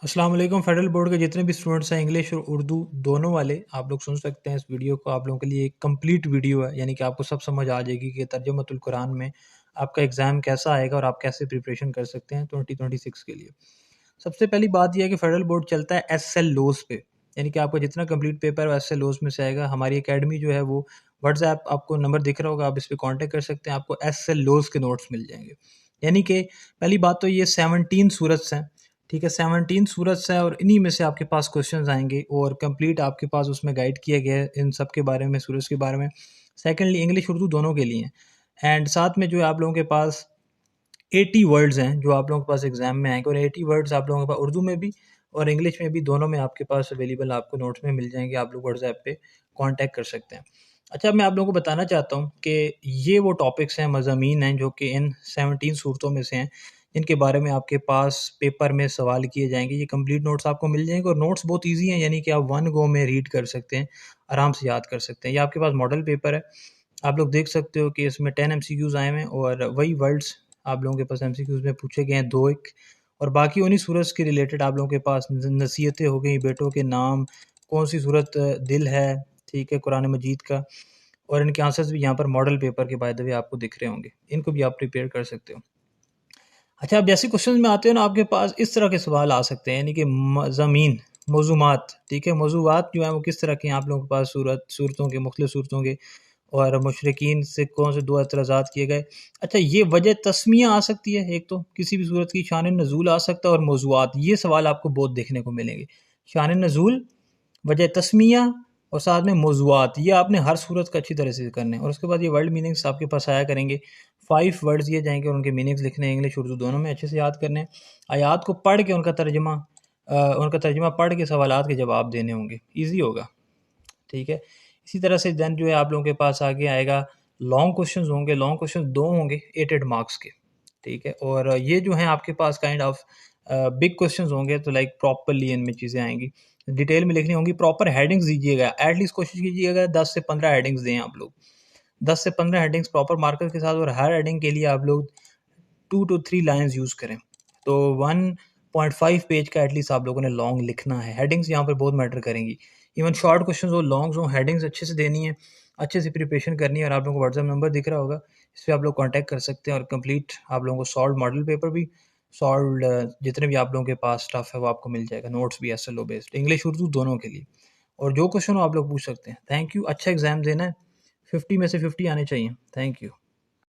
अस्सलाम वालेकुम। Federal board के जितने भी स्टूडेंट्स हैं इंग्लिश और उर्दू दोनों वाले, आप लोग सुन सकते हैं इस वीडियो को। आप लोगों के लिए एक कंप्लीट वीडियो है, यानी कि आपको सब समझ आ जाएगी कि तर्जुमतुल कुरान में आपका एग्ज़ाम कैसा आएगा और आप कैसे प्रिपरेशन कर सकते हैं 2026 के लिए। सबसे पहली बात यह है कि फेडरल बोर्ड चलता है एसएल लोज पे, यानी कि आपका जितना कंप्लीट पेपर है वो एसएल लोज में से आएगा। हमारी एकेडमी जो है वो व्हाट्सएप आपको नंबर दिख रहा होगा, आप इस पे कांटेक्ट कर सकते हैं, आपको एसएल लोज के नोट्स मिल जाएंगे। यानी कि पहली बात तो ये 17 सूरत्स हैं, ठीक है, 17 सूरत्स हैं और इन्हीं में से आपके पास क्वेश्चंस आएंगे और कंप्लीट आपके पास उसमें गाइड किया गया है इन सब के बारे में, सूरज के बारे में। सेकेंडली इंग्लिश उर्दू दोनों के लिए, एंड साथ में जो है आप लोगों के पास 80 वर्ड्स हैं जो आप लोगों के पास एग्जाम में आएंगे, और 80 वर्ड्स आप लोगों के पास उर्दू में भी और इंग्लिश में भी दोनों में आपके पास अवेलेबल आपको नोट्स में मिल जाएंगे। आप लोग व्हाट्सएप पे कांटेक्ट कर सकते हैं। अच्छा, मैं आप लोगों को बताना चाहता हूँ कि ये वो टॉपिक्स हैं, मज़ामीन हैं जो कि इन 17 सूरतों में से हैं जिनके बारे में आपके पास पेपर में सवाल किए जाएंगे। ये कंप्लीट नोट्स आपको मिल जाएंगे और नोट्स बहुत ईजी हैं, यानी कि आप वन गो में रीड कर सकते हैं, आराम से याद कर सकते हैं। ये आपके पास मॉडल पेपर है, आप लोग देख सकते हो कि इसमें 10 एमसीक्यूज़ आए हुए हैं और वही वर्ड्स आप लोगों के पास एमसीक्यूज़ में पूछे गए हैं, 2 एक, और बाकी उन्हीं सूरत के रिलेटेड आप लोगों के पास नसीहतें हो गई, बेटों के नाम, कौन सी सूरत दिल है, ठीक है, कुरान मजीद का, और इनके आंसर्स भी यहाँ पर मॉडल पेपर के बाय द वे आपको दिख रहे होंगे। इनको भी आप प्रिपेयर कर सकते हो। अच्छा, अब जैसे क्वेश्चन में आते हो ना, आपके पास इस तरह के सवाल आ सकते हैं, यानी कि ज़मीन मौज़ूमात, ठीक है, मौज़ूआत जो हैं वो किस तरह के हैं आप लोगों के पास, सूरतों के, मुख्तलिफ़ सूरतों के, और मुशरिकीन से कौन से 2 एतराज़ात किए गए। अच्छा, ये वजह तस्मिया आ सकती है, एक तो किसी भी सूरत की शान नज़ूल आ सकता है, और मौज़ूआत, ये सवाल आपको बहुत देखने को मिलेंगे। शान नज़ूल, वजह तस्मिया और साथ में मौज़ूआत, ये आपने हर सूरत का अच्छी तरह से करने हैं। और उसके बाद ये वर्ड मीनिंग्स आपके पास आया करेंगे, 5 वर्ड्स दिए जाएंगे और उनके मीनिंग्स लिखने हैं, इंग्लिश उर्दू दोनों में अच्छे से याद करने हैं। आयात को पढ़ के उनका तर्जुमा पढ़ के सवालात के जवाब देने होंगे, ईजी होगा, ठीक है। इसी तरह से देन जो है आप लोगों के पास आगे आएगा, लॉन्ग क्वेश्चंस होंगे, लॉन्ग क्वेश्चंस 2 होंगे 8 मार्क्स के, ठीक है। और ये जो हैं आपके पास काइंड ऑफ बिग क्वेश्चंस होंगे, तो लाइक प्रॉपरली इनमें चीज़ें आएंगी, डिटेल में लिखनी होंगी, प्रॉपर हेडिंग्स दीजिएगा, एटलीस्ट कोशिश कीजिएगा 10 से 15 हेडिंग्स दें आप लोग, 10 से 15 हेडिंग्स प्रॉपर मार्कर के साथ, और हर हेडिंग के लिए आप लोग 2 to 3 लाइन्स यूज़ करें। तो 1.5 पेज का एटलीस्ट आप लोगों ने लॉन्ग लिखना है। हेडिंग्स यहाँ पर बहुत मैटर करेंगी, इवन शॉर्ट क्वेश्चन हो, लॉन्ग्स हो, हेडिंग्स अच्छे से देनी है, अच्छे से प्रिपरेशन करनी है। और आप लोगों को व्हाट्सएप नंबर दिख रहा होगा, इस पर आप लोग कॉन्टैक्ट कर सकते हैं, और कंप्लीट आप लोगों को सॉल्व मॉडल पेपर भी, सॉल्व जितने भी आप लोगों के पास स्टफ है वो आपको मिल जाएगा, नोट्स भी एसएलओ बेस्ड, इंग्लिश उर्दू दोनों के लिए। और जो क्वेश्चन हो आप लोग पूछ सकते हैं। थैंक यू, अच्छा एग्जाम देना है, 50 में से 50 आने चाहिए। Thank you.